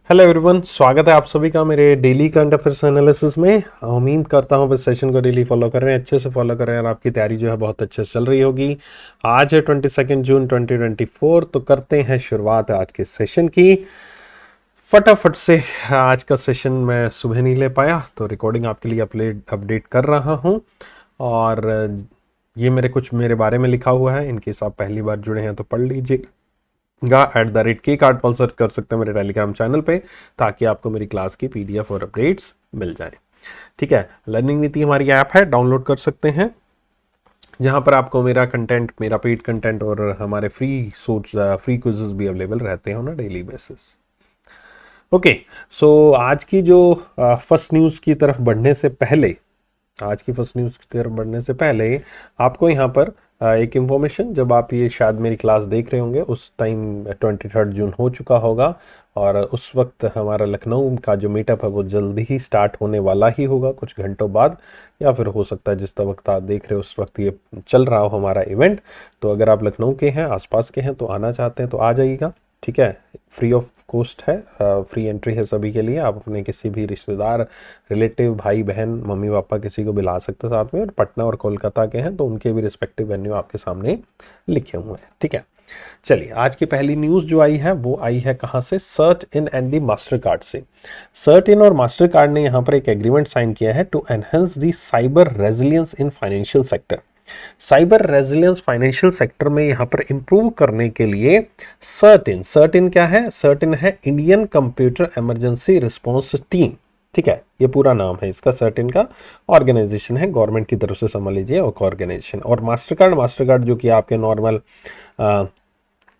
Hello everyone, स्वागत है आप सभी का मेरे डेली करंट अफेयर्स एनालिसिस में। उम्मीद करता हूँ इस सेशन को डेली फॉलो कर रहे हैं, अच्छे से फॉलो कर रहे हैं और आपकी तैयारी जो है बहुत अच्छे से चल रही होगी। आज है 22 जून 2024, तो करते हैं शुरुआत आज के सेशन की फटाफट से। आज का सेशन मैं सुबह नहीं ले पाया तो रिकॉर्डिंग आपके लिए अपडेट कर रहा हूँ। और ये मेरे बारे में लिखा हुआ है, इनकेस आप पहली बार जुड़े हैं तो पढ़ लीजिए @KCartPal पर सर्च कर सकते हैं मेरे टेलीग्राम चैनल पे, ताकि आपको मेरी क्लास की PDF और अपडेट्स मिल जाए। ठीक है, लर्निंग नीति हमारी ऐप है, डाउनलोड कर सकते हैं, जहां पर आपको मेरा कंटेंट, मेरा पेड कंटेंट और हमारे फ्री क्विज़ेस भी अवेलेबल रहते हैं ना डेली बेसिस। ओके, सो आज की जो फर्स्ट न्यूज़ की तरफ बढ़ने से पहले आपको यहाँ पर एक इन्फॉर्मेशन, जब आप ये शायद मेरी क्लास देख रहे होंगे उस टाइम 23 जून हो चुका होगा और उस वक्त हमारा लखनऊ का जो मीटअप है वो जल्दी ही स्टार्ट होने वाला ही होगा, कुछ घंटों बाद, या फिर हो सकता है जिस वक्त आप देख रहे हो उस वक्त ये चल रहा हो हमारा इवेंट। तो अगर आप लखनऊ के हैं, आसपास के हैं, तो आना चाहते हैं तो आ जाइएगा। ठीक है, फ्री ऑफ कॉस्ट है, फ्री एंट्री है सभी के लिए। आप अपने किसी भी रिश्तेदार, रिलेटिव, भाई बहन, मम्मी पापा किसी को भी ला सकते हैं साथ में। और पटना और कोलकाता के हैं तो उनके भी रिस्पेक्टिव वेन्यू आपके सामने लिखे हुए हैं। ठीक है, चलिए आज की पहली न्यूज़ जो आई है वो आई है कहाँ से? सर्ट-इन एंड दी मास्टर कार्ड से। सर्ट-इन और मास्टर कार्ड ने यहाँ पर एक एग्रीमेंट साइन किया है to enhance the cyber resilience in financial sector. Cyber resilience financial sector में यहाँ पर इंप्रूव करने के लिए सर्ट-इन क्या है? सर्ट-इन है Indian computer emergency response team. ठीक है, ये पूरा नाम है इसका। सर्ट-इन का ऑर्गेनाइजेशन है, गवर्नमेंट की तरफ से समझ लीजिए ऑर्गेनाइजेशन। और मास्टर कार्ड जो कि आपके नॉर्मल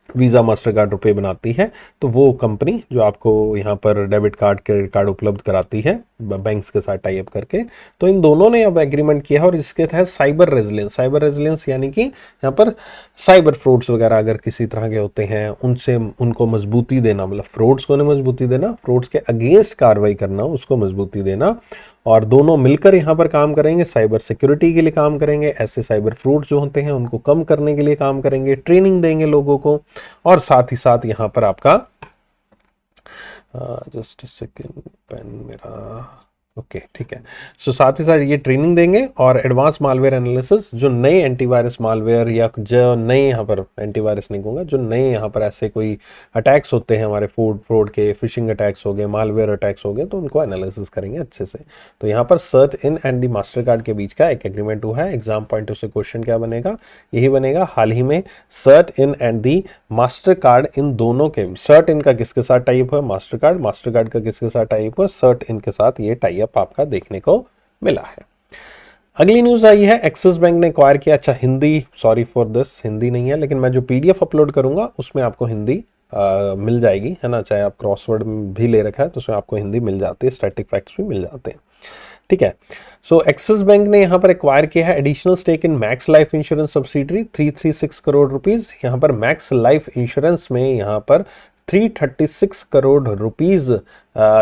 वीज़ा मास्टर कार्ड रुपए बनाती है, तो वो कंपनी जो आपको यहाँ पर डेबिट कार्ड, क्रेडिट कार्ड उपलब्ध कराती है बैंक्स के साथ टाई अप करके। तो इन दोनों ने अब एग्रीमेंट किया है और इसके तहत साइबर रेजिलियंस यानी कि यहाँ पर साइबर फ्रॉड्स वगैरह अगर किसी तरह के होते हैं उनसे उनको मजबूती देना, मतलब फ्रॉड्स को मजबूती देना, फ्रॉड्स के अगेंस्ट कार्रवाई करना, उसको मजबूती देना। और दोनों मिलकर यहाँ पर काम करेंगे, साइबर सिक्योरिटी के लिए काम करेंगे, ऐसे साइबर फ्रॉड्स जो होते हैं उनको कम करने के लिए काम करेंगे, ट्रेनिंग देंगे लोगों को। और साथ ही साथ यहाँ पर आपका जस्ट सेकेंड, पेन मेरा, ओके ठीक है। सो साथ ही साथ ये ट्रेनिंग देंगे और एडवांस मालवेयर एनालिसिस, जो नए एंटीवायरस मालवेयर या जो नए यहाँ पर एंटीवायरस नहीं कहूँगा, जो नए यहाँ पर ऐसे कोई अटैक्स होते हैं हमारे फ्रॉड के, फिशिंग अटैक्स हो गए, मालवेयर अटैक्स हो गए, तो उनको एनालिसिस करेंगे अच्छे से। तो यहाँ पर सर्ट-इन एंड दी मास्टर कार्ड के बीच का एक एग्रीमेंट हुआ है। एग्जाम पॉइंट ऑफ से क्वेश्चन क्या बनेगा? यही बनेगा, हाल ही में सर्ट-इन एंड दी मास्टर कार्ड, इन दोनों के, सर्ट-इन का किसके साथ टाइप हुआ? मास्टर कार्ड का किसके साथ टाइप हुआ? सर्ट-इन के साथ ये टाइप आपका देखने को मिला है। अगली न्यूज आई है, एक्सिस बैंक ने एक्वायर किया। अच्छा, Hindi, sorry for this, Hindi नहीं है, लेकिन मैं जो PDF अपलोड करूंगा उसमें आपको हिंदी मिल जाएगी, है ना। चाहे आप क्रॉसवर्ड भी ले रखा है तो उसमें आपको हिंदी मिल जाती है, स्टैटिक फैक्ट्स भी मिल जाते हैं। ठीक है, सो एक्सिस बैंक ने यहाँ पर एक्वायर किया है additional stake in Max Life Insurance subsidiary, 336 crore rupees. यहाँ पर मैक्स लाइफ इंश्योरेंस में यहाँ पर 336 करोड़ रुपीज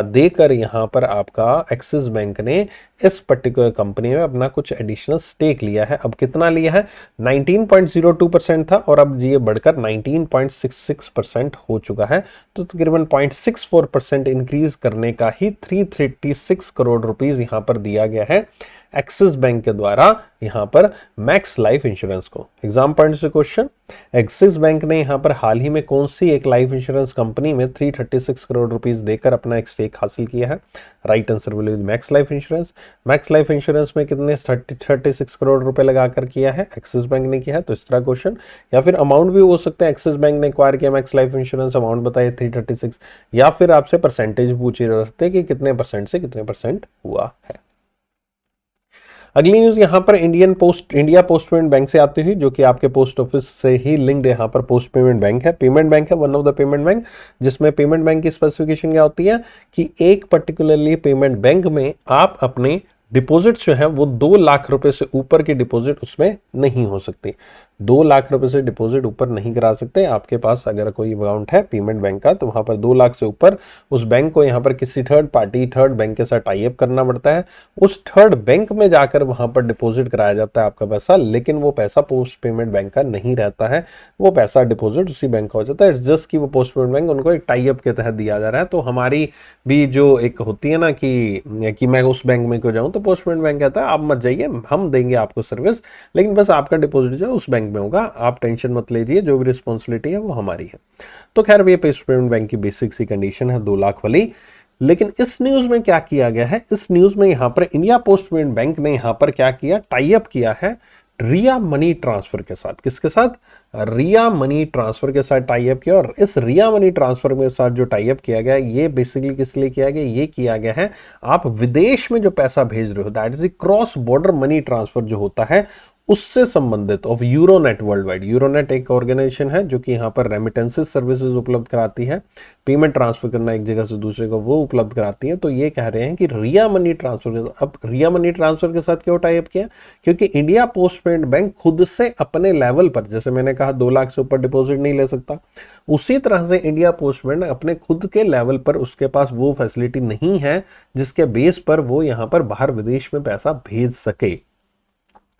देकर यहाँ पर आपका एक्सिस बैंक ने इस पर्टिकुलर कंपनी में अपना कुछ एडिशनल स्टेक लिया है। अब कितना लिया है? 19.02% था और अब ये बढ़कर 19.66% हो चुका है। तो तकरीबन 0.64% इंक्रीज करने का ही 336 करोड़ रुपीज यहाँ पर दिया गया है एक्सिस बैंक के द्वारा यहाँ पर मैक्स लाइफ इंश्योरेंस को। एग्जाम पॉइंट से क्वेश्चन, एक्सिस बैंक ने यहाँ पर हाल ही में कौन सी एक लाइफ इंश्योरेंस कंपनी में 336 करोड़ रुपीस देकर अपना एक स्टेक हासिल किया है? Right answer will be max Life insurance. Max Life insurance में कितने 36 करोड़ रुपए लगाकर किया है? एक्सिस बैंक ने किया है। तो इस तरह क्वेश्चन, या फिर अमाउंट भी हो सकता है, एक्सिस बैंक ने एक्वायर किया मैक्स लाइफ इंश्योरेंस, अमाउंट बताइए 336, या फिर आपसे परसेंटेज पूछे जा सकते हैं कि कितने परसेंट से कितने परसेंट हुआ है। अगली न्यूज यहाँ पर इंडिया पोस्ट पेमेंट बैंक से आती हुई, जो कि आपके पोस्ट ऑफिस से ही लिंक्ड यहाँ पर पोस्ट पेमेंट बैंक है, one of the payment bank, जिसमें पेमेंट बैंक की स्पेसिफिकेशन क्या होती है कि एक पर्टिकुलरली पेमेंट बैंक में आप अपने डिपॉजिट जो है वो 2 लाख रुपए से ऊपर की डिपॉजिट उसमें नहीं हो सकती। 2 लाख रुपए से डिपॉजिट ऊपर नहीं करा सकते। आपके पास अगर कोई अकाउंट है पेमेंट बैंक का तो वहां पर 2 लाख से ऊपर उस बैंक को यहाँ पर किसी थर्ड बैंक के साथ टाई अप करना पड़ता है। उस थर्ड बैंक में जाकर वहां पर डिपॉजिट कराया जाता है आपका पैसा, लेकिन वो पैसा पोस्ट पेमेंट बैंक का नहीं रहता है, वो पैसा डिपॉजिट उसी बैंक का हो जाता है। इट्स जस्ट कि वो पोस्ट पेमेंट बैंक उनको एक टाई अप के तहत दिया जा रहा है। तो हमारी भी जो एक होती है ना कि मैं उस बैंक में क्यों जाऊं, तो पोस्ट पेमेंट बैंक कहता है आप मत जाइए, हम देंगे आपको सर्विस, लेकिन बस आपका डिपॉजिट जो है उस बैंक में होगा, आप टेंशन मत लीजिए, जो भी रिस्पॉन्सिबिलिटी है वो हमारी है। तो खैर ये पोस्ट पेमेंट बैंक की बेसिक सी कंडीशन है 2 लाख वाली। लेकिन इस न्यूज में क्या किया गया है, इस न्यूज में यहां पर इंडिया पोस्ट पेमेंट बैंक ने यहां पर क्या किया, टाई अप किया है रिया मनी ट्रांसफर के साथ। किसके साथ? रिया मनी ट्रांसफर के साथ टाई अप किया। और इस रिया मनी ट्रांसफर के साथ जो टाई अप किया गया ये बेसिकली किस लिए किया गया, ये किया गया है आप विदेश में जो पैसा भेज रहे हो, that is cross border money transfer जो होता है उससे संबंधित of Euronet world wide. Euronet एक ऑर्गेनाइजेशन है जो कि यहाँ पर रेमिटेंसेस सर्विसेज उपलब्ध कराती है, पेमेंट ट्रांसफर करना एक जगह से दूसरे को वो उपलब्ध कराती है। तो ये कह रहे हैं कि रिया मनी ट्रांसफर, अब रिया मनी ट्रांसफर के साथ क्यों टाई अप किया, क्योंकि इंडिया पोस्ट पेमेंट बैंक खुद से अपने लेवल पर, जैसे मैंने कहा 2 लाख से ऊपर डिपॉजिट नहीं ले सकता, उसी तरह से इंडिया पोस्ट पेमेंट अपने खुद के लेवल पर उसके पास वो फैसिलिटी नहीं है जिसके बेस पर वो यहाँ पर बाहर विदेश में पैसा भेज सके।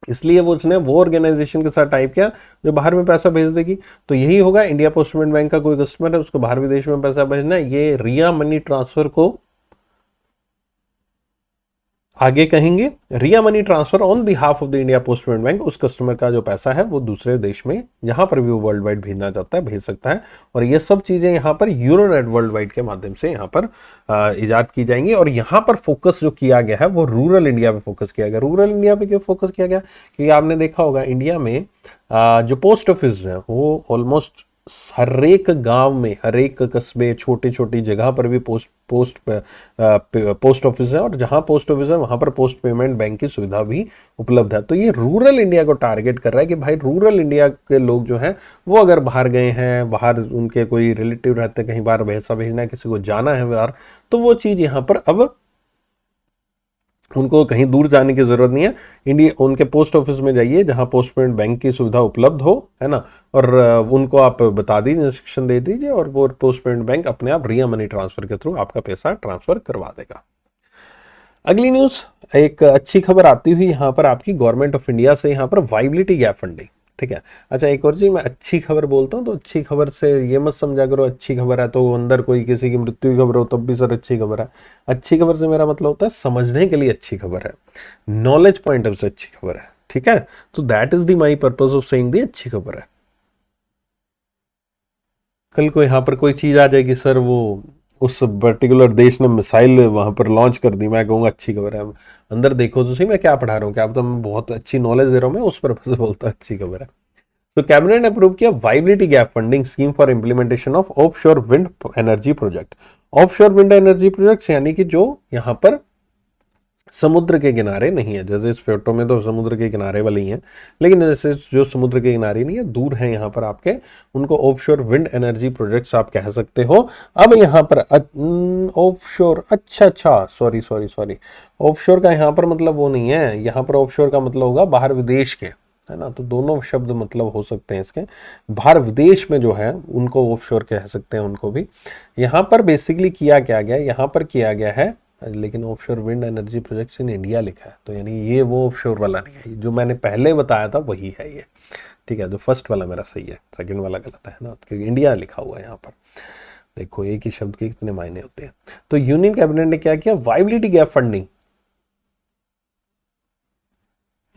इसलिए वो उसने वो ऑर्गेनाइजेशन के साथ टाइप किया जो बाहर में पैसा भेज देगी। तो यही होगा, इंडिया पोस्ट पेमेंट बैंक का कोई कस्टमर है, उसको बाहर विदेश में पैसा भेजना है, ये रिया मनी ट्रांसफर को आगे कहेंगे Ria money transfer on behalf of the India post payment bank. उस कस्टमर का जो पैसा है वो दूसरे देश में जहां पर भी वो वर्ल्ड वाइड भेजना चाहता है भेज सकता है। और ये सब चीजें यहाँ पर यूरोनेट वर्ल्ड वाइड के माध्यम से यहाँ पर इजाद की जाएंगी। और यहाँ पर फोकस जो किया गया है वो रूरल इंडिया पे फोकस किया गया। रूरल इंडिया पे क्यों फोकस किया गया, क्योंकि आपने देखा होगा इंडिया में जो पोस्ट ऑफिस है वो ऑलमोस्ट हर एक गांव में, हर एक कस्बे, छोटी छोटी जगह पर भी पोस्ट ऑफिस है, और जहां पोस्ट ऑफिस है वहां पर पोस्ट पेमेंट बैंक की सुविधा भी उपलब्ध है। तो ये रूरल इंडिया को टारगेट कर रहा है कि भाई रूरल इंडिया के लोग जो हैं वो अगर बाहर गए हैं, बाहर उनके कोई रिलेटिव रहते, कहीं बाहर पैसा भेजना है, किसी को जाना है बाहर, तो वो चीज यहाँ पर अब उनको कहीं दूर जाने की जरूरत नहीं है। इंडिया उनके पोस्ट ऑफिस में जाइए जहां पोस्ट पेमेंट बैंक की सुविधा उपलब्ध हो, है ना, और उनको आप बता दीजिए, इंस्ट्रक्शन दे दीजिए, और वो पोस्ट पेमेंट बैंक अपने आप रिया मनी ट्रांसफर के थ्रू आपका पैसा ट्रांसफर करवा देगा। अगली न्यूज, एक अच्छी खबर आती हुई यहाँ पर आपकी गवर्नमेंट ऑफ इंडिया से, यहाँ पर वाइबिलिटी गैप फंडिंग। ठीक है, अच्छा एक और चीज, मैं अच्छी खबर बोलता हूँ तो अच्छी खबर से ये मत समझा करो अच्छी खबर है तो अंदर कोई किसी की मृत्यु की खबर हो तब भी सर अच्छी खबर है। अच्छी खबर से मेरा मतलब होता है समझने के लिए अच्छी खबर है, नॉलेज पॉइंट ऑफ से अच्छी खबर है। ठीक है, तो that is the my purpose of saying the अच्छी खबर है। कल को यहाँ पर कोई चीज आ जाएगी सर वो उस पर्टिकुलर देश ने मिसाइल वहां पर लॉन्च कर दी, मैं कहूँगा अच्छी खबर है। अंदर देखो तो सही मैं क्या पढ़ा रहा हूँ, क्या तो मैं बहुत अच्छी नॉलेज दे रहा हूँ, मैं उस पर्पज से बोलता हूँ अच्छी खबर है। तो कैबिनेट ने अप्रूव किया viability gap funding scheme for implementation of offshore wind energy project. Offshore wind energy projects यानी कि जो यहाँ पर समुद्र के किनारे नहीं है, जैसे इस फोटो में तो समुद्र के किनारे वाली हैं, लेकिन जैसे जो समुद्र के किनारे नहीं है, दूर है यहाँ पर आपके, उनको ऑफशोर विंड एनर्जी प्रोजेक्ट्स आप कह सकते हो। अब यहाँ पर ऑफशोर, अच्छा सॉरी ऑफशोर का यहाँ पर मतलब वो नहीं है, यहाँ पर ऑफशोर का मतलब होगा बाहर विदेश के, है ना, तो दोनों शब्द मतलब हो सकते हैं इसके। बाहर विदेश में जो है उनको ऑफशोर कह सकते हैं उनको भी। यहाँ पर बेसिकली किया क्या गया, यहाँ पर किया गया है, लेकिन offshore wind energy projects in India लिखा है, तो यानी ये वो ऑफशोर वाला नहीं है, जो मैंने पहले बताया था वही है ये। ठीक है, जो फर्स्ट वाला मेरा सही है, सेकंड वाला गलत है ना, क्योंकि इंडिया लिखा हुआ है यहाँ पर। देखो एक ही शब्द के कितने मायने होते हैं। तो यूनियन कैबिनेट ने क्या किया, वाइबिलिटी गैप फंडिंग,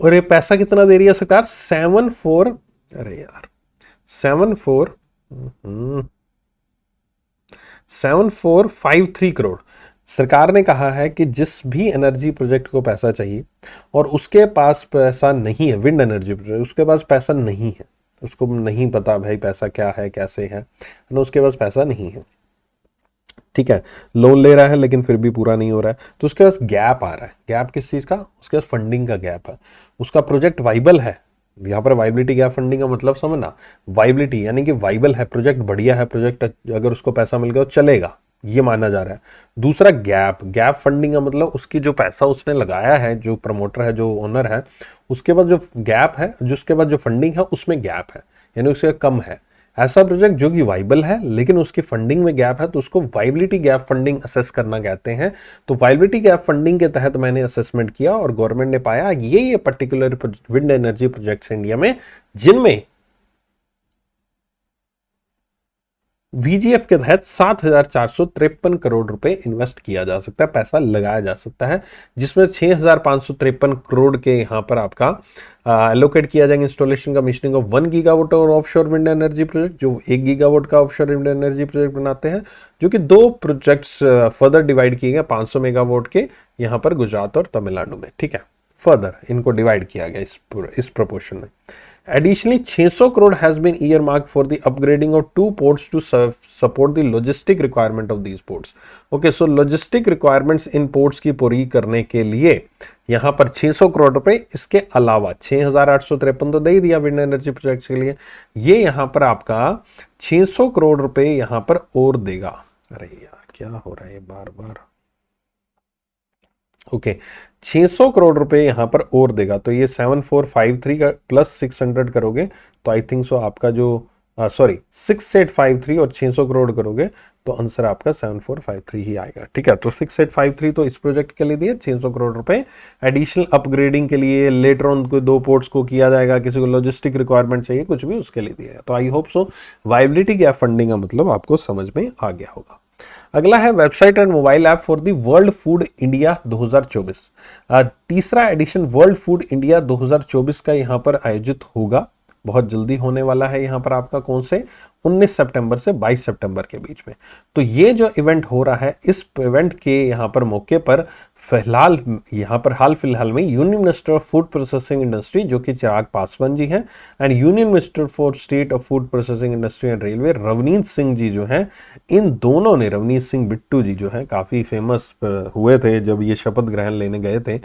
और ये पैसा कितना दे रही है सरकार, 7453 करोड़। सरकार ने कहा है कि जिस भी एनर्जी प्रोजेक्ट को पैसा चाहिए और उसके पास पैसा नहीं है, विंड एनर्जी प्रोजेक्ट उसके पास पैसा नहीं है, उसको नहीं पता भाई पैसा क्या है कैसे है ना, उसके पास पैसा नहीं है, ठीक है, लोन ले रहा है लेकिन फिर भी पूरा नहीं हो रहा है, तो उसके पास गैप आ रहा है। गैप किस चीज का, उसके पास फंडिंग का गैप है। उसका प्रोजेक्ट वाइबल है, यहाँ पर वाइबिलिटी गैप फंडिंग का मतलब समझना, वाइबिलिटी यानी कि वाइबल है प्रोजेक्ट, बढ़िया है प्रोजेक्ट, अगर उसको पैसा मिल गया तो चलेगा, ये माना जा रहा है। दूसरा गैप, गैप फंडिंग का मतलब उसकी जो पैसा उसने लगाया है, जो प्रमोटर है, जो ओनर है, उसके बाद जो गैप है, जो उसके बाद जो फंडिंग है उसमें गैप है, यानी उससे कम है। ऐसा प्रोजेक्ट जो कि वाइबल है लेकिन उसकी फंडिंग में गैप है तो उसको वाइबिलिटी गैप फंडिंग असेस करना कहते हैं। तो वाइबिलिटी गैप फंडिंग के तहत मैंने असेसमेंट किया और गवर्नमेंट ने पाया ये particular wind energy projects India में जिनमें वीजीएफ के तहत 7,453 करोड़ रुपए इन्वेस्ट किया जा सकता है, पैसा लगाया जा सकता है, जिसमें 6,553 करोड़ के यहां पर आपका एलोकेट किया जाएगा इंस्टॉलेशन कमीशनिंग ऑफ 1 गीगावाट और ऑफशोर विंड एनर्जी प्रोजेक्ट, जो 1 गीगावाट का ऑफशोर विंड एनर्जी प्रोजेक्ट बनाते हैं, जो कि दो प्रोजेक्ट्स फर्दर डिवाइड किए गए 500 मेगावाट के यहां पर गुजरात और तमिलनाडु में। ठीक है, फर्दर इनको डिवाइड किया गया इस प्रोपोर्शन में। Additionally, 600 crore has been earmarked for the upgrading of 2 ports to support the logistic requirement of these ports. Okay, so logistic requirements in ports की पूरी करने के लिए यहाँ पर 600 करोड़ रुपए, इसके अलावा 6,853 तो दे ही दिया विंड एनर्जी प्रोजेक्ट के लिए, ये यहाँ पर आपका 600 करोड़ रुपए यहाँ पर और देगा। अरे यार क्या हो रहा है बार बार। ओके, 600 करोड़ रुपए यहां पर और देगा, तो ये 7453 का प्लस 600 करोगे तो आई थिंक सो आपका जो 6853 और 600 करोड़ करोगे तो आंसर आपका 7453 ही आएगा। ठीक है, तो 6853 तो इस प्रोजेक्ट के लिए दिए, 600 करोड़ रुपए एडिशनल अपग्रेडिंग के लिए, लेटर ऑन को 2 पोर्ट्स को किया जाएगा, किसी को लॉजिस्टिक रिक्वायरमेंट चाहिए कुछ भी उसके लिए दिया है। तो I hope so viability gap funding का मतलब आपको समझ में आ गया होगा। अगला है website and mobile app for the world Food India 2024। तीसरा एडिशन वर्ल्ड फूड इंडिया 2024 का यहां पर आयोजित होगा, बहुत जल्दी होने वाला है यहां पर आपका, कौन से 19 सितंबर से 22 सितंबर के बीच में। तो ये जो इवेंट हो रहा है, इस इवेंट के यहां पर मौके पर फिलहाल यहां पर हाल फिलहाल में union minister of food processing industry जो कि चिराग पासवान जी हैं, and union minister for state of food processing industry and railway Ravneet Singh ji जो हैं, इन दोनों ने, रवनीत सिंह बिट्टू जी जो हैं काफ़ी फेमस हुए थे जब ये शपथ ग्रहण लेने गए थे,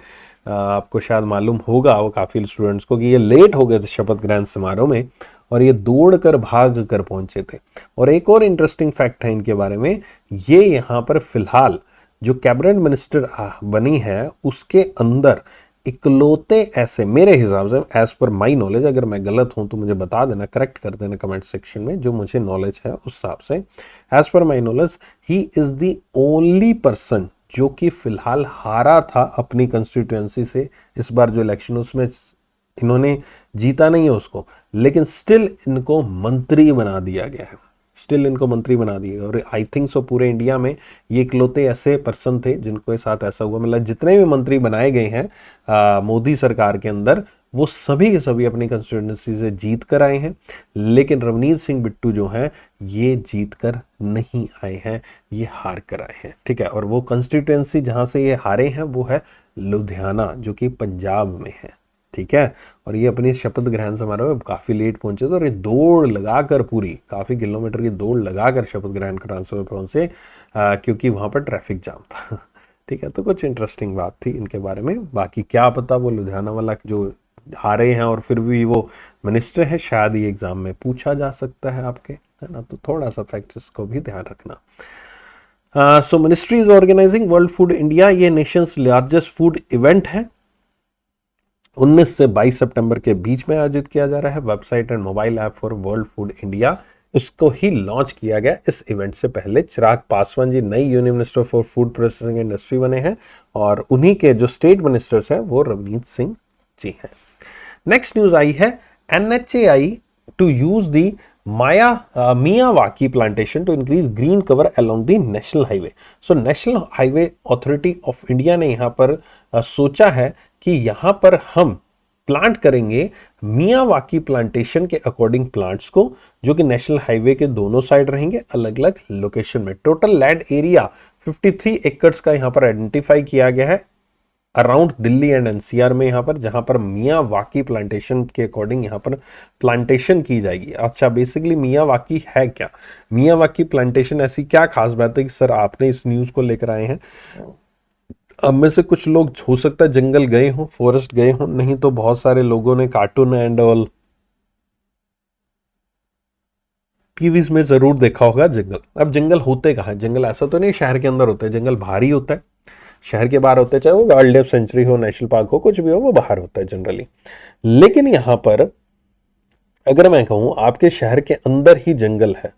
आपको शायद मालूम होगा वो काफ़ी स्टूडेंट्स को कि ये लेट हो गए थे शपथ ग्रहण समारोह में और ये दौड़ कर भाग कर पहुंचे थे। और एक और इंटरेस्टिंग फैक्ट है इनके बारे में, ये यहाँ पर फिलहाल जो कैबिनेट मिनिस्टर बनी है उसके अंदर इकलौते ऐसे, मेरे हिसाब से एज पर माई नॉलेज, अगर मैं गलत हूं तो मुझे बता देना, करेक्ट कर देना कमेंट सेक्शन में, जो मुझे नॉलेज है उस हिसाब से, as per my knowledge he is the only person जो कि फिलहाल हारा था अपनी कंस्टिट्यूएंसी से। इस बार जो इलेक्शन उसमें इन्होंने जीता नहीं है उसको, लेकिन स्टिल इनको मंत्री बना दिया गया है, स्टिल इनको मंत्री बना दिए। और आई थिंक सो पूरे इंडिया में ये इकलौते ऐसे पर्सन थे जिनको साथ ऐसा हुआ, मतलब जितने भी मंत्री बनाए गए हैं मोदी सरकार के अंदर, वो सभी के सभी अपनी कंस्टिट्यूएंसी से जीत कर आए हैं, लेकिन रवनीत सिंह बिट्टू जो हैं ये जीत कर नहीं आए हैं, ये हार कर आए हैं। ठीक है, और वो कंस्टिट्यूएंसी जहां से ये हारे हैं वो है लुधियाना, जो कि पंजाब में है। ठीक है, और ये अपनी शपथ ग्रहण समारोह में काफ़ी लेट पहुंचे थे और ये दौड़ लगाकर, पूरी काफ़ी किलोमीटर की दौड़ लगाकर शपथ ग्रहण ट्रांसफर पहुंचे क्योंकि वहाँ पर ट्रैफिक जाम था। ठीक है, तो कुछ इंटरेस्टिंग बात थी इनके बारे में। बाकी क्या पता वो लुधियाना वाला जो हारे हैं और फिर भी वो मिनिस्टर है, शायद ये एग्जाम में पूछा जा सकता है आपके, है ना, तो थोड़ा सा फैक्ट्स को भी ध्यान रखना। So ministry is organising World Food India, ये नेशंस लार्जेस्ट फूड इवेंट है, 19 से 22 सितंबर के बीच में आयोजित किया जा रहा है। Website and mobile app for world Food India, इसको ही लॉन्च किया गया। इस इवेंट से पहले चिराग पासवान जी नई union minister for food processing industry बने हैं और उन्हीं के जो स्टेट मिनिस्टर्स हैं वो रवनीत सिंह जी हैं। नेक्स्ट न्यूज आई है NHAI to use the Miyawaki plantation to increase green cover along the national highway. So national highway authority of India ने यहाँ पर सोचा है कि यहाँ पर हम प्लांट करेंगे मियावाकी प्लांटेशन के अकॉर्डिंग प्लांट्स को, जो कि नेशनल हाईवे के दोनों साइड रहेंगे अलग अलग लोकेशन में। टोटल लैंड एरिया 53 एकड़्स का यहाँ पर आइडेंटिफाई किया गया है अराउंड दिल्ली एंड NCR में, यहाँ पर जहाँ पर मियावाकी प्लांटेशन के अकॉर्डिंग यहाँ पर प्लांटेशन की जाएगी। अच्छा, बेसिकली मियावाकी है क्या? मियावाकी प्लांटेशन ऐसी क्या खास बात है कि सर आपने इस न्यूज़ को लेकर आए हैं? अब में से कुछ लोग हो सकता है जंगल गए हों, फॉरेस्ट गए हों, नहीं तो बहुत सारे लोगों ने कार्टून एंड ऑल टीवीज में जरूर देखा होगा जंगल। अब जंगल होते कहाँ हैं? जंगल ऐसा तो नहीं शहर के अंदर होते हैं, जंगल बाहर ही होता है, शहर के बाहर होते हैं, चाहे वो वाइल्ड लाइफ सेंचुरी हो, नेशनल पार्क हो, कुछ भी हो, वो बाहर होता है जनरली। लेकिन यहां पर अगर मैं कहूं आपके शहर के अंदर ही जंगल है,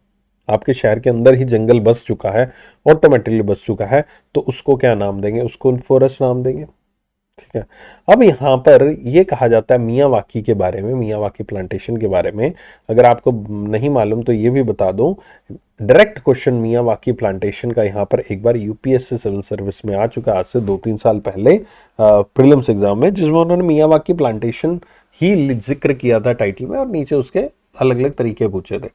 आपके शहर के अंदर ही जंगल बस चुका है, ऑटोमेटिकली बस चुका है, तो उसको क्या नाम देंगे? उसको फॉरेस्ट नाम देंगे। ठीक है। अब यहां पर यह कहा जाता है मियावाकी के बारे में, मियावाकी प्लांटेशन के बारे में अगर आपको नहीं मालूम तो यह भी बता दूं, डायरेक्ट क्वेश्चन मियावाकी प्लांटेशन का यहां पर एक बार यूपीएससी सिविल सर्विस में आ चुका आज से 2-3 साल पहले प्रीलिम्स एग्जाम में, जिसमें उन्होंने मियावाकी प्लांटेशन ही जिक्र किया था टाइटल में, और नीचे उसके अलग अलग तरीके पूछे थे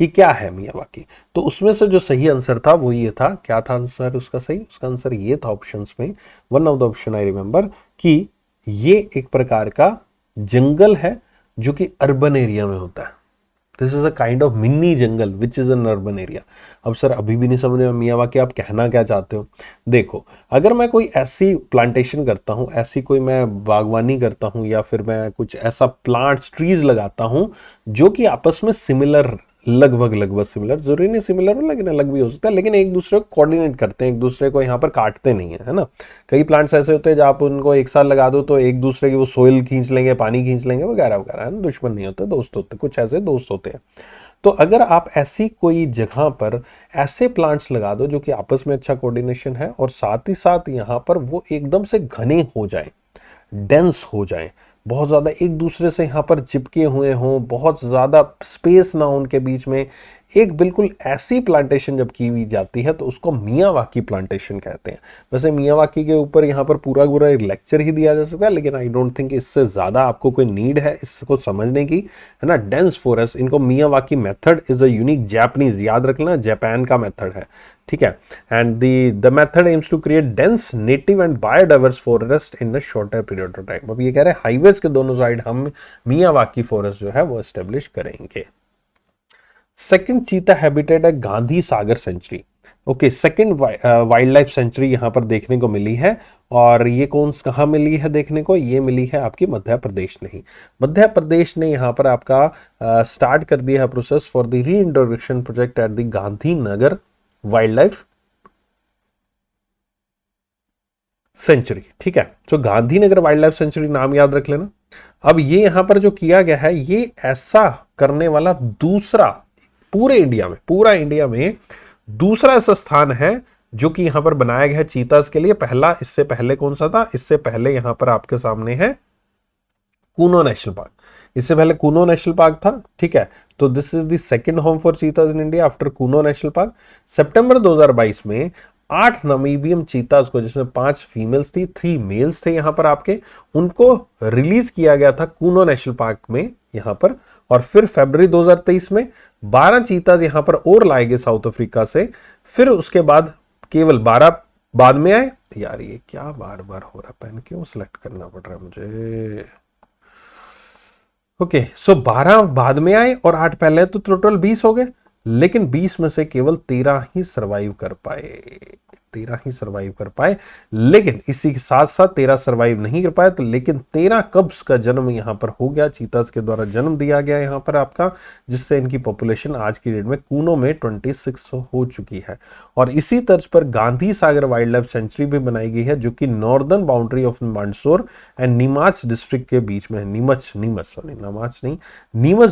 कि क्या है मियावाकी। तो उसमें से जो सही आंसर था वो ये था, क्या था आंसर उसका सही? उसका आंसर ये था ऑप्शंस में, one of the option I remember, कि ये एक प्रकार का जंगल है जो कि अर्बन एरिया में होता है। This is a kind of mini jungle which is an urban area. अब सर अभी भी नहीं समझ में मियावाकी आप कहना क्या चाहते हो? देखो, अगर मैं कोई ऐसी प्लांटेशन करता हूं, ऐसी कोई मैं बागवानी करता हूं, या फिर मैं कुछ ऐसा प्लांट्स ट्रीज लगाता हूं जो कि आपस में सिमिलर, लगभग लगभग सिमिलर, जरूरी नहीं सिमिलर हो लेकिन अलग भी हो सकता है, लेकिन एक दूसरे को कोऑर्डिनेट करते हैं, एक दूसरे को यहाँ पर काटते नहीं है ना। कई प्लांट्स ऐसे होते हैं जब आप उनको एक साल लगा दो तो एक दूसरे की वो सोइल खींच लेंगे, पानी खींच लेंगे, वगैरह वगैरह, है ना। दुश्मन नहीं होते, दोस्त होते, कुछ ऐसे दोस्त होते हैं। तो अगर आप ऐसी कोई जगह पर ऐसे प्लांट्स लगा दो जो कि आपस में अच्छा कोऑर्डिनेशन है, और साथ ही साथ यहाँ पर वो एकदम से घने हो जाए, डेंस हो जाए, बहुत ज़्यादा एक दूसरे से यहाँ पर चिपके हुए हों, बहुत ज़्यादा स्पेस ना हो उनके बीच में, एक बिल्कुल ऐसी प्लांटेशन जब की हुई जाती है तो उसको मियावाकी प्लांटेशन कहते हैं। वैसे मियावाकी के ऊपर यहाँ पर पूरा पूरा एक लेक्चर ही दिया जा सकता है, लेकिन आई डोंट थिंक इससे ज़्यादा आपको कोई नीड है इसको समझने की, है ना। डेंस फॉरेस्ट, इनको Miyawaki method is a unique Japanese, याद रखना जापान का मेथड है, ठीक है। And the method aims to create dense native and biodiverse forest in a shorter period of time. अब ये कह रहे हैं हाईवेज के दोनों साइड हम मियावाकी फॉरेस्ट जो है वो एस्टेब्लिश करेंगे। सेकंड चीता हैबिटेट है Gandhi Sagar sanctuary. Okay, second wildlife sanctuary यहां पर देखने को मिली है, और ये कहां मिली है देखने को? ये मिली है आपकी मध्य प्रदेश नहीं, मध्य प्रदेश ने यहां पर आपका स्टार्ट कर दिया है प्रोसेस फॉर द री introduction project at the Gandhinagar wild life sanctuary. ठीक है, तो गांधीनगर वाइल्ड लाइफ सेंचुरी नाम याद रख लेना। अब ये यहां पर जो किया गया है, ये ऐसा करने वाला दूसरा पूरे इंडिया में, पूरा इंडिया में दूसरा ऐसा स्थान है जो कि यहां पर बनाया गया है चीतास के लिए। पहला, इससे पहले कौन सा था? इससे पहले यहां पर आपके सामने है कूनो नेशनल पार्क, इससे पहले कूनो नेशनल पार्क था। ठीक है, तो this is the second home for cheetahs in India after Kuno national park. सितंबर 2022 में 8 नमीबियम चीतास को, जिसमें 5 फीमेल्स थी, 3 मेल्स थे यहां पर आपके, उनको रिलीज किया गया था कूनो नेशनल पार्क में यहां पर। और फिर फरवरी 2023 में 12 चीतास यहां पर और लाए गए साउथ अफ्रीका से। फिर उसके बाद केवल 12 बाद में आए। यार ये क्या बार बार हो रहा है, पेन क्यों सिलेक्ट करना पड़ रहा है मुझे? ओके, सो 12 बाद में आए और 8 पहले, तो टोटल 20 हो गए, लेकिन 20 में से केवल 13 ही सरवाइव कर पाए, 13 ही सरवाइव कर पाए। लेकिन इसी के साथ साथ 13 सरवाइव नहीं कर पाए, तो लेकिन 13 कब्स का जन्म यहां पर हो गया, चीतास के द्वारा जन्म दिया गया यहां पर आपका, जिससे इनकी पॉपुलेशन आज की डेट में कूनो में 26 हो चुकी है। और इसी तर्ज पर Gandhi Sagar wild life sanctuary भी बनाई गई है, जो कि northern boundary of Mandsaur and Neemuch district के बीच में है। नीमच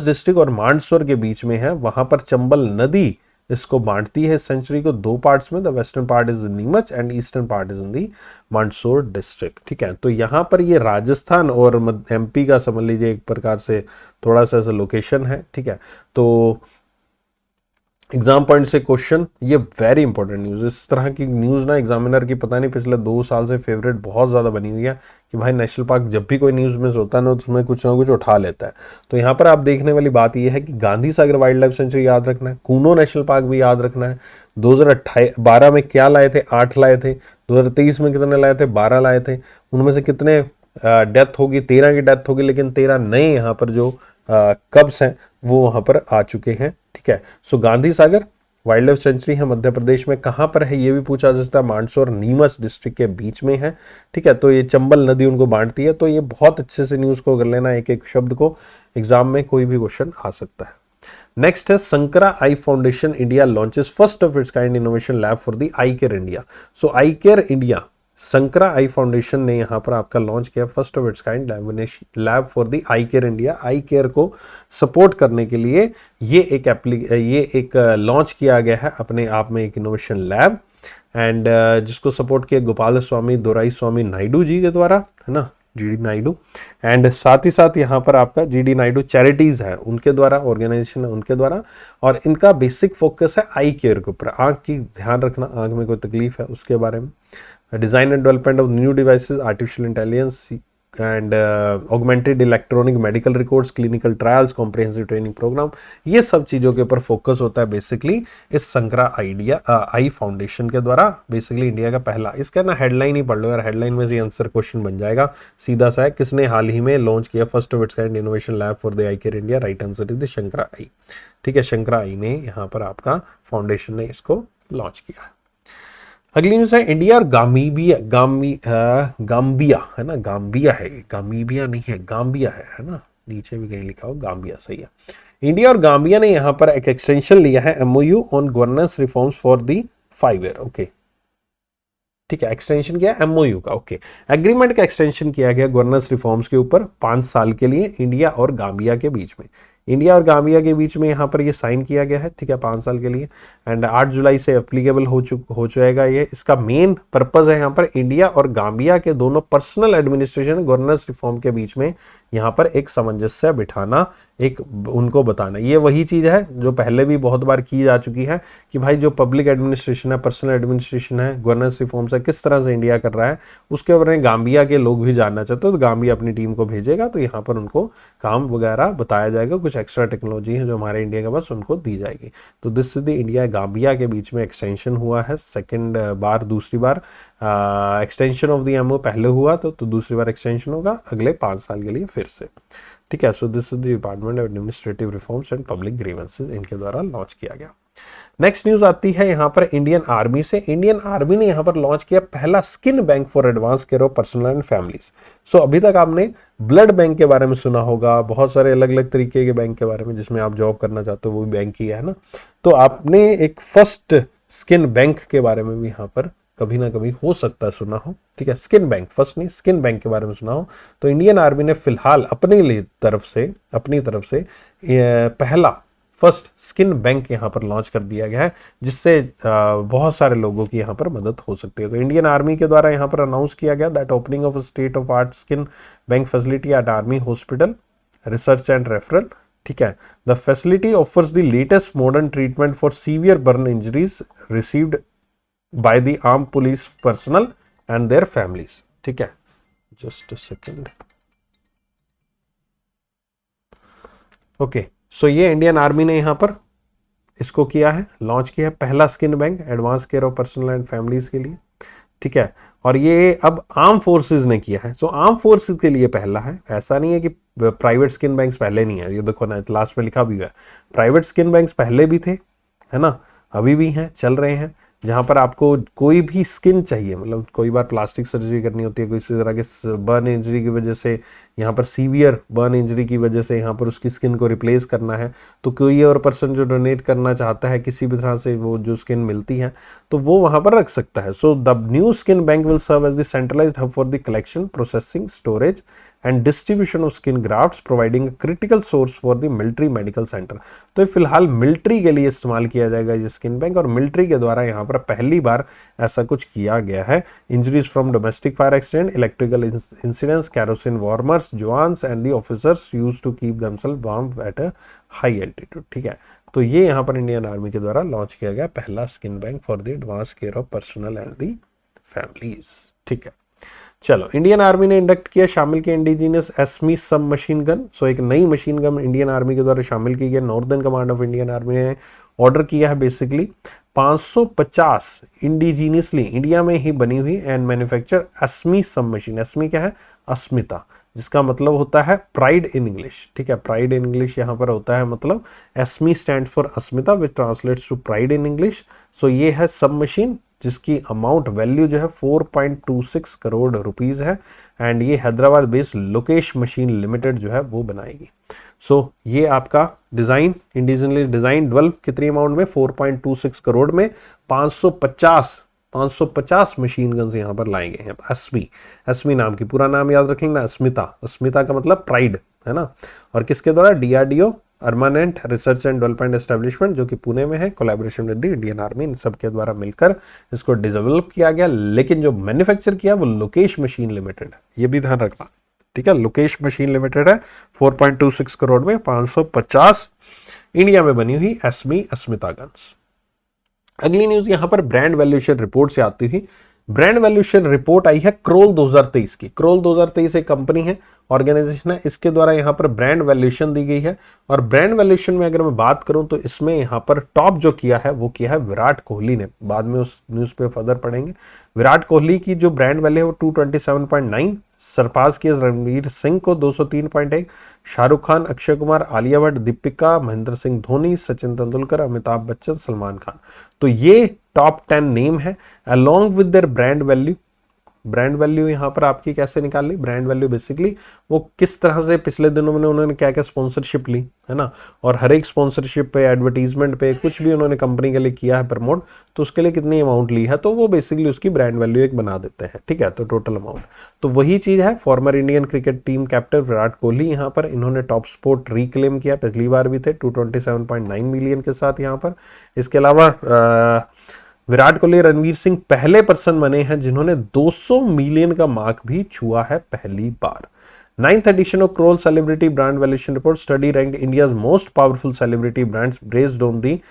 डिस्ट्रिक्ट और मंदसौर के बीच में है। वहां पर चंबल नदी इसको बांटती है सेंचुरी को 2 पार्ट्स में। The western part is Neemuch and eastern part is in the Mandsaur district. ठीक है, तो यहां पर ये राजस्थान और एमपी का समझ लीजिए एक प्रकार से थोड़ा सा ऐसा लोकेशन है। ठीक है, तो एग्जाम पॉइंट से क्वेश्चन, ये वेरी इंपॉर्टेंट न्यूज, इस तरह की न्यूज ना एग्जामिनर की पता नहीं पिछले 2 साल से फेवरेट बहुत ज्यादा बनी हुई है कि भाई नेशनल पार्क जब भी कोई न्यूज में होता है ना, उसमें कुछ ना कुछ उठा लेता है। तो यहाँ पर आप देखने वाली बात यह है कि Gandhi Sagar wild life sanctuary याद रखना है, कूनो नेशनल पार्क भी याद रखना है। 2012 में क्या लाए थे? 8 लाए थे। 2023 में कितने लाए थे? 12 लाए थे। उनमें से कितने डेथ होगी? 13 की डेथ होगी, लेकिन 13 नए यहाँ पर जो कब्स हैं वो वहां पर आ चुके हैं। ठीक है, सो Gandhi Sagar wild life sanctuary है मध्य प्रदेश में। कहां पर है ये भी पूछा जा सकता है, मंदसौर नीमच डिस्ट्रिक्ट के बीच में है। ठीक है, तो ये चंबल नदी उनको बांटती है। तो ये बहुत अच्छे से न्यूज को कर लेना, एक एक शब्द को, एग्जाम में कोई भी क्वेश्चन आ सकता है। नेक्स्ट है Sankara eye foundation India launches first of its kind innovation lab for the eye care India. So eye care India, Sankara eye foundation ने यहाँ पर आपका लॉन्च किया first of its kind lab for the eye care India. Eye care को support करने के लिए ये एक लॉन्च किया गया है अपने आप में एक इनोवेशन लैब, एंड जिसको सपोर्ट किया गोपाल स्वामी दोराई स्वामी नायडू जी के द्वारा, है ना, जीडी नायडू। एंड साथ ही साथ यहाँ पर आपका जीडी नायडू चैरिटीज है उनके द्वारा, ऑर्गेनाइजेशन है उनके द्वारा, और इनका बेसिक फोकस है आई केयर के ऊपर, आंख की ध्यान रखना, आंख में कोई तकलीफ है उसके बारे में। Design and development of new devices, artificial intelligence and augmented electronic medical records, clinical trials, comprehensive training programme, ये सब चीज़ों के ऊपर फोकस होता है बेसिकली इस संकरा आई फाउंडेशन के द्वारा। बेसिकली इंडिया का पहला, इसका ना हेडलाइन ही पढ़ लो यार, हेडलाइन में से आंसर क्वेश्चन बन जाएगा सीधा सा है, किसने हाल ही में लॉन्च किया first of its kind innovation lab for the eye care India, right answer is the संकरा आई। ठीक है, संकरा आई ने यहाँ पर आपका फाउंडेशन ने इसको लॉन्च किया। अगली न्यूज है इंडिया और गाम्बिया है ना, गाम्बिया है, गामीबिया नहीं है, गाम्बिया है ना, नीचे भी कहीं लिखा हो गाम्बिया, सही है। इंडिया और गाम्बिया ने यहाँ पर एक एक्सटेंशन लिया है MOU on governance reforms for the 5 year. Okay, ठीक है, एक्सटेंशन किया एमओयू का। ओके, एग्रीमेंट का एक्सटेंशन किया गया गवर्नेंस रिफॉर्म्स के ऊपर 5 साल के लिए इंडिया और गाम्बिया के बीच में। इंडिया और गाम्बिया के बीच में यहाँ पर ये साइन किया गया है, ठीक है, 5 साल के लिए, एंड 8 जुलाई से एप्लीकेबल हो जाएगा ये। इसका मेन पर्पज है यहाँ पर इंडिया और गाम्बिया के दोनों पर्सनल एडमिनिस्ट्रेशन गवर्नेंस रिफॉर्म के बीच में यहाँ पर एक सामंजस्य बिठाना, एक उनको बताना। ये वही चीज़ है जो पहले भी बहुत बार की जा चुकी है कि भाई जो पब्लिक एडमिनिस्ट्रेशन है, पर्सनल एडमिनिस्ट्रेशन है, गवर्नेंस रिफॉर्म्स है, किस तरह से इंडिया कर रहा है, उसके बारे में गाम्बिया के लोग भी जानना चाहते हो तो गाम्बिया अपनी टीम को भेजेगा, तो यहाँ पर उनको काम वगैरह बताया जाएगा, कुछ एक्स्ट्रा टेक्नोलॉजी है जो हमारे इंडिया के पास उनको दी जाएगी। तो this is the India Gambia के बीच में एक्सटेंशन हुआ है सेकेंड बार, दूसरी बार एक्सटेंशन ऑफ द एमओ पहले हुआ तो दूसरी बार एक्सटेंशन होगा अगले 5 साल के लिए फिर से। ठीक है, so this is the department of administrative reforms and public grievances, इनके द्वारा लॉन्च किया गया। नेक्स्ट न्यूज आती है यहाँ पर इंडियन आर्मी से। इंडियन आर्मी ने यहाँ पर लॉन्च किया पहला skin bank for advance care of personal and families. So अभी तक आपने ब्लड बैंक के बारे में सुना होगा, बहुत सारे अलग अलग तरीके के बैंक के बारे में, जिसमें आप जॉब करना चाहते हो वो भी बैंक ही है ना। तो आपने एक फर्स्ट स्किन बैंक के बारे में भी यहाँ पर कभी ना कभी हो सकता है सुना हो, ठीक है, स्किन बैंक, फर्स्ट नहीं स्किन बैंक के बारे में सुना हो। तो इंडियन आर्मी ने फिलहाल अपनी तरफ से पहला फर्स्ट स्किन बैंक यहाँ पर लॉन्च कर दिया गया है, जिससे बहुत सारे लोगों की यहाँ पर मदद हो सकती है। तो इंडियन आर्मी के द्वारा यहाँ पर अनाउंस किया गया that opening of state of art skin bank facility eight army hospital research and referral. ठीक है, the facility offers the latest modern treatment for severe burn injuries received by the arm police personal and their families. ठीक है, just a second. Okay, सो ये Indian army ने यहाँ पर इसको किया है, लॉन्च किया है पहला skin bank advance care of personal and families के लिए। ठीक है, और ये अब आर्म फोर्सेस ने किया है। सो आर्म फोर्सेस के लिए पहला है, ऐसा नहीं है कि प्राइवेट स्किन बैंक्स पहले नहीं है। ये देखो ना, लास्ट में लिखा भी है प्राइवेट स्किन बैंक्स पहले भी थे, है ना, अभी भी हैं, चल रहे हैं, जहाँ पर आपको कोई भी स्किन चाहिए, मतलब कोई बार प्लास्टिक सर्जरी करनी होती है, कोई इसी तरह के बर्न इंजरी की वजह से, यहाँ पर सीवियर बर्न इंजरी की वजह से यहाँ पर उसकी स्किन को रिप्लेस करना है, तो कोई और पर्सन जो डोनेट करना चाहता है किसी भी तरह से वो जो स्किन मिलती है तो वो वहाँ पर रख सकता है। So the new skin bank will serve as the centralised hub for the collection, processing, storage and distribution of skin grafts, providing critical source for the military medical center. तो फिलहाल मिलिट्री के लिए इस्तेमाल किया जाएगा ये स्किन बैंक, और military के द्वारा यहाँ पर पहली बार ऐसा कुछ किया गया है। Injuries from domestic fire accident, electrical incidents, kerosene warmers, jawans and the officers used to keep themselves warm at a high altitude. ठीक है, तो ये यहाँ पर इंडियन आर्मी के द्वारा लॉन्च किया गया पहला skin bank for the advance care of personal and the families. ठीक है, चलो, इंडियन आर्मी ने इंडक्ट किया, शामिल किया इंडिजिनियस एस्मी सब मशीन गन। सो एक नई मशीन गन इंडियन आर्मी के द्वारा शामिल की गई। Northern command of Indian army ने ऑर्डर किया है बेसिकली 550 इंडिजीनियसली इंडिया में ही बनी हुई एंड मैन्युफैक्चर एस्मी सब मशीन। एस्मी क्या है? अस्मिता, जिसका मतलब होता है प्राइड इन इंग्लिश। ठीक है, प्राइड इन इंग्लिश यहाँ पर होता है, मतलब ASMI stand for Asmita which translates to pride in English. So ये है सब मशीन जिसकी अमाउंट वैल्यू जो है 4.26 करोड़ रुपीस है, एंड ये Hyderabad based Lokesh machine limited जो है वो बनाएगी। सो ये आपका डिजाइन, इंडिजिनली डिजाइन डेवलप कितनी अमाउंट में, 4.26 करोड़ में 550 मशीन गन्स यहाँ पर लाए गए हैं। एस्मी नाम की, पूरा नाम याद रख लेना, अस्मिता का मतलब प्राइड है ना। और किसके द्वारा, DRDO armament research and development establishment जो कि पुणे में है, collaboration with the Indian army, इन सबके द्वारा मिलकर इसको डेवलप किया गया। लेकिन जो मैन्युफैक्चर किया वो लोकेश मशीन लिमिटेड है, ये भी ध्यान रखना, ठीक है। लोकेश मशीन लिमिटेड है, 4.26 करोड़ में 550 इंडिया में बनी हुई अस्मिता गन्स। अगली न्यूज यहां पर ब्रांड वैल्यूएशन रिपोर्ट से आती हुई, ब्रांड वैल्यूएशन रिपोर्ट आई है क्रोल 2023 की। क्रोल 2023 एक कंपनी है, ऑर्गेनाइजेशन है, इसके द्वारा यहाँ पर ब्रांड वैल्यूएशन दी गई है। और ब्रांड वैल्यूएशन में अगर मैं बात करूं तो इसमें यहाँ पर टॉप जो किया है वो किया है विराट कोहली ने, बाद में उस न्यूज पे फर्दर पढ़ेंगे। विराट कोहली की जो ब्रांड वैल्यू है वो 227.9, सरपास किया रणवीर सिंह को 203.1, शाहरुख खान, अक्षय कुमार, आलिया भट्ट, दीपिका, महेंद्र सिंह धोनी, सचिन तेंदुलकर, अमिताभ बच्चन, सलमान खान। तो ये टॉप 10 नेम है along with their brand value. Brand value यहाँ पर आपकी कैसे निकाल ली, ब्रांड वैल्यू बेसिकली वो किस तरह से पिछले दिनों में उन्होंने क्या क्या स्पॉन्सरशिप ली है ना, और हर एक स्पॉन्सरशिप पे, एडवर्टीजमेंट पे, कुछ भी उन्होंने कंपनी के लिए किया है प्रमोट, तो उसके लिए कितनी अमाउंट ली है, तो वो बेसिकली उसकी ब्रांड वैल्यू एक बना देते हैं, ठीक है। तो टोटल अमाउंट तो वही चीज है। Former Indian cricket team captain Virat Kohli यहाँ पर इन्होंने टॉप स्पोर्ट रिक्लेम किया, पिछली बार भी थे 227.9 मिलियन के साथ यहाँ पर। इसके अलावा विराट कोहली, रणवीर सिंह पहले पर्सन बने हैं जिन्होंने 200 मिलियन का मार्क भी छुआ है पहली बार। 9th edition of Kroll Celebrity Brand Valuation Report study ranked India's most powerful celebrity brands based on the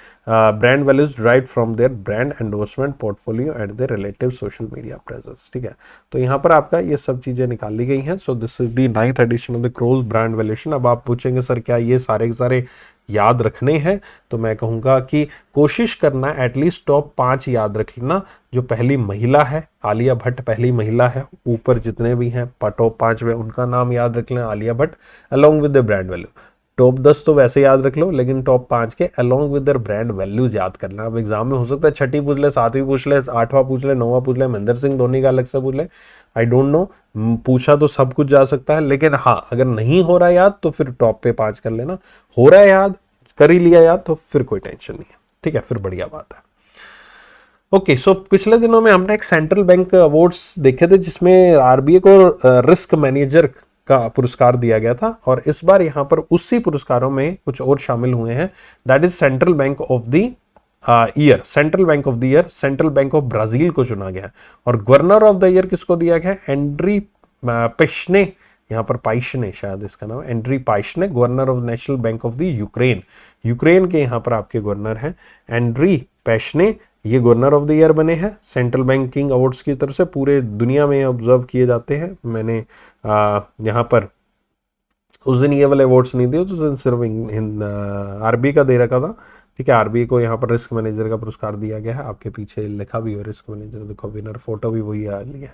brand values derived from their brand endorsement portfolio and their relative social media presence, ठीक है। तो यहाँ पर आपका ये सब चीजें निकाली गई हैं। So this is the 9th edition of the Kroll Brand Valuation। अब आप पूछेंगे सर क्या ये सारे के सारे याद रखने हैं, तो मैं कहूंगा कि कोशिश करना एटलीस्ट टॉप 5 याद रख लेना। जो पहली महिला है आलिया भट्ट, पहली महिला है, ऊपर जितने भी हैं टॉप 5 में उनका नाम याद रख लेना, Alia Bhatt along with the brand value. Top 10 तो वैसे याद रख लो, लेकिन टॉप 5 के along with their brand values याद करना। अब एग्जाम में हो सकता है 6ठी पूछ ले, 7वीं पूछ ले, 8वां पूछ ले, 9वां पूछ ले, महेंद्र सिंह धोनी का अलग से पूछ ले, आई डोंट नो, पूछा तो सब कुछ जा सकता है। लेकिन हाँ, अगर नहीं हो रहा याद तो फिर टॉप पे 5 कर लेना, हो रहा है याद, कर ही लिया याद तो फिर कोई टेंशन नहीं है, ठीक है, फिर बढ़िया बात है। ओके, सो पिछले दिनों में हमने एक सेंट्रल बैंक अवार्ड्स देखे थे जिसमें आरबीआई को रिस्क मैनेजर का पुरस्कार दिया गया था, और इस बार यहाँ पर उसी पुरस्कारों में कुछ और शामिल हुए हैं। That is central bank of the year, central bank of the year, central bank of Brazil को चुना गया है। और गवर्नर ऑफ द ईयर किसको दिया गया है, एंड्री पेशने, यहाँ पर पाइशने शायद इसका नाम है, Andriy Pyshnyi, governor of national bank of the Ukraine. Ukraine के यहाँ पर आपके गवर्नर हैं एंड्री पेशने, ये गवर्नर ऑफ द ईयर बने हैं। सेंट्रल बैंकिंग अवार्ड्स की तरफ से पूरे दुनिया में ऑब्जर्व किए जाते हैं। मैंने यहाँ पर उस दिन ये वाले अवार्ड्स नहीं दिए, उस दिन सिर्फ आरबीआई का दे रखा था, ठीक है। आरबीआई को यहाँ पर रिस्क मैनेजर का पुरस्कार दिया गया है, आपके पीछे लिखा भी हो रिस्क मैनेजर, देखो विनर फोटो भी वही आ लिया,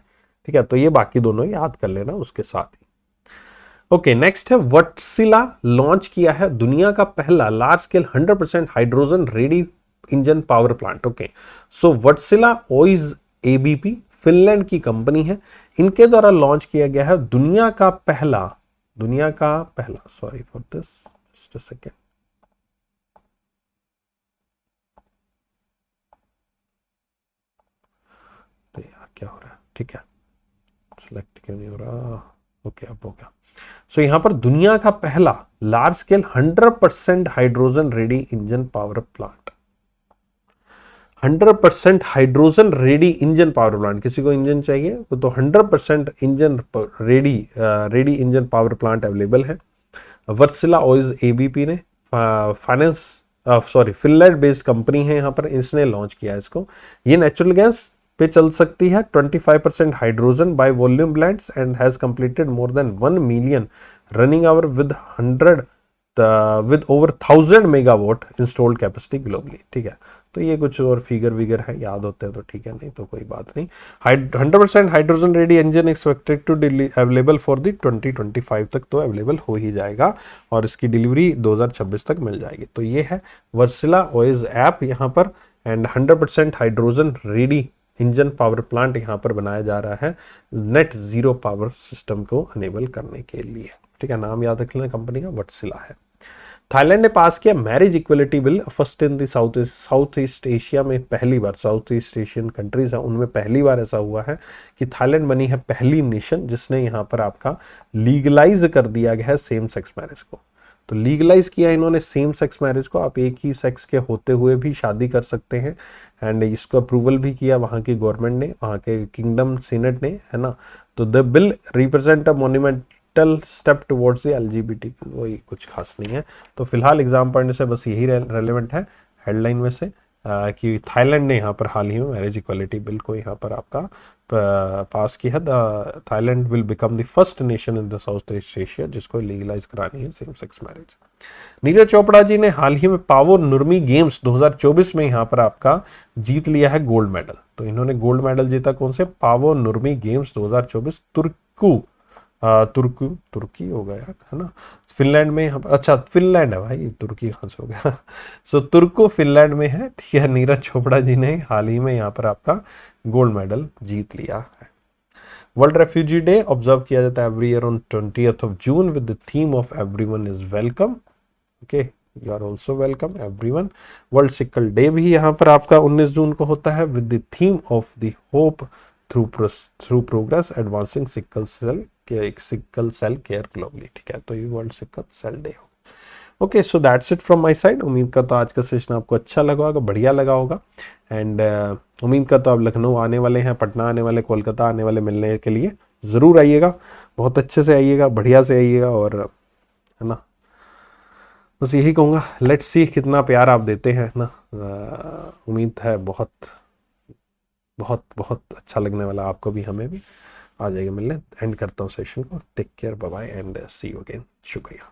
ठीक है। तो ये बाकी दोनों याद कर लेना उसके साथ ही। ओके, नेक्स्ट है वटसिला लॉन्च किया है दुनिया का पहला large scale 100% hydrogen ready engine power plant. Okay, so Wartsila Oyj Abp Finland की कंपनी है, इनके द्वारा लॉन्च किया गया है दुनिया का पहला, sorry for this, just a second, तो यार क्या हो रहा है, ठीक है, सिलेक्ट क्यों नहीं हो रहा, ओके अब हो गया। सो यहां पर दुनिया का पहला large scale 100% hydrogen ready engine power plant, 100% hydrogen ready engine power plant. किसी को इंजन चाहिए तो 100% engine ready engine power plant available है। वर्सिला ऑइज एबीपी ने फिनलैंड बेस्ड कंपनी है यहाँ पर, इसने लॉन्च किया इसको। ये नेचुरल गैस पे चल सकती है, 25% hydrogen by volume blends and has completed more than 1 million running hour with over 1000 megawatt installed capacity globally, ठीक है। तो ये कुछ और फिगर है, याद होते हैं तो ठीक है, नहीं तो कोई बात नहीं। 100% hydrogen ready engine expected to available for the 2025 तक तो अवेलेबल हो ही जाएगा, और इसकी डिलीवरी 2026 तक मिल जाएगी। तो ये है वर्सिला ओइज ऐप यहाँ पर, and 100% hydrogen ready engine power plant यहाँ पर बनाया जा रहा है नेट जीरो पावर सिस्टम को अनेबल करने के लिए। ठीक है, नाम याद रख लेना कंपनी का, वटसिला है। थाईलैंड ने पास किया marriage equality bill, first in the south east Asia में, पहली बार साउथ ईस्ट एशियन कंट्रीज है उनमें पहली बार ऐसा हुआ है कि थाईलैंड बनी है पहली नेशन जिसने यहाँ पर आपका लीगलाइज कर दिया गया है सेम सेक्स मैरिज को। तो लीगलाइज किया इन्होंने सेम सेक्स मैरिज को, आप एक ही सेक्स के होते हुए भी शादी कर सकते हैं, एंड इसको अप्रूवल भी किया वहाँ की गवर्नमेंट ने, वहाँ के किंगडम सीनेट ने, है ना। तो the bill represent a monumental step towards the LGBT, वही कुछ खास नहीं है। तो फिलहाल एग्जाम पढ़ने से बस यही रेलेवेंट है हेडलाइन में से कि थाईलैंड ने यहाँ पर हाल ही में मैरिज इक्वलिटी बिल को यहाँ पर आपका पास किया है। Thailand will become the first nation in the south east Asia जिसको लीगलाइज करानी है same sex marriage. Neeraj Chopra ji ने हाल ही में पावो नुर्मी गेम्स 2024 में यहाँ पर आपका जीत लिया है गोल्ड मेडल। तो इन्होंने गोल्ड मेडल जीता कौन से, पावो नुर्मी गेम्स 2024 तुर्की हो गया यार, है ना, फिनलैंड में, अच्छा फिनलैंड है भाई, तुर्की कहाँ से हो गया सो तुर्को फिनलैंड में है। ठीक है, नीरज चोपड़ा जी ने हाल ही में यहाँ पर आपका गोल्ड मेडल जीत लिया है। वर्ल्ड रेफ्यूजी डे ऑब्जर्व किया जाता है every year on 20th of June with the theme of everyone is welcome. Okay, you are also welcome everyone. World sickle day भी यहाँ पर आपका 19 जून को होता है with the theme of the hope through progress advancing sickle cell care globally. ठीक है, तो ये वर्ल्ड सिकल सेल डे हो। Okay, so that's it from my side. उम्मीद करता हूँ आज का सेशन आपको अच्छा लगा होगा, बढ़िया लगा होगा, एंड उम्मीद करता हूँ आप लखनऊ आने वाले हैं, पटना आने वाले, कोलकाता आने वाले मिलने के लिए ज़रूर आइएगा, बहुत अच्छे से आइएगा, बढ़िया से आइएगा, और है ना, बस यही कहूँगा, लेट्स सी कितना प्यार आप देते हैं ना। उम्मीद है बहुत बहुत बहुत अच्छा लगने वाला आपको भी, हमें भी। आ जाइए मिलने, एंड करता हूँ सेशन को। Take care, bye bye, and see you again. शुक्रिया।